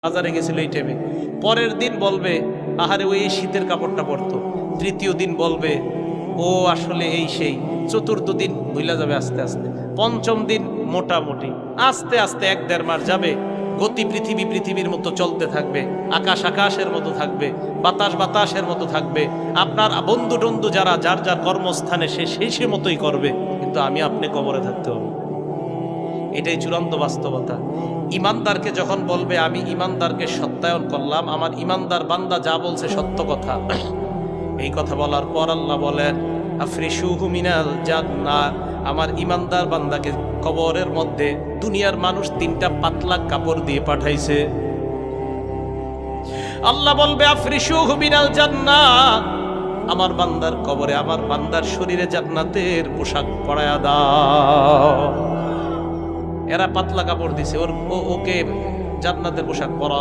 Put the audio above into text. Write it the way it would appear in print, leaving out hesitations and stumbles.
বাজারে গেছিল এই টাইমে, পরের দিন বলবে আহারে ওই শীতের কাপড়টা পরতো, তৃতীয় দিন বলবে ও আসলে এই সেই, চতুর্থ দিন ভুলা যাবে আস্তে আস্তে, পঞ্চম দিন মোটামুটি, আস্তে আস্তে 1-1.5 মাস যাবে। গতি পৃথিবীর মতো চলতে থাকবে, আকাশ আকাশের মতো থাকবে, বাতাস বাতাসের মতো থাকবে। আপনার বন্ধু টন্ধু যারা যার যার কর্মস্থানে সে মতোই করবে, কিন্তু আমি আপনি কবরে থাকতে হবে। এটাই চূড়ান্ত বাস্তবতা। ইমানদারকে যখন বলবে আমি ইমানদারকে সত্যায়ন করলাম, আমার ইমানদার বান্দা যা বলছে সত্য কথা, এই কথা বলার পর আল্লাহ বলেন আফরিশুহু মিনাল জান্নাহ, আমার ইমানদার বান্দাকে কবরের মধ্যে দুনিয়ার মানুষ 3টা পাতলা কাপড় দিয়ে পাঠাইছে। আল্লাহ বলবে আফরিশুহু মিনাল জান্নাহ, আমার বান্দার কবরে আমার বান্দার শরীরে জান্নাতের পোশাক পরায়া দাও। এরা পাতলা কাপড় দিছে, ওকে জান্নাতের পোশাক পরা।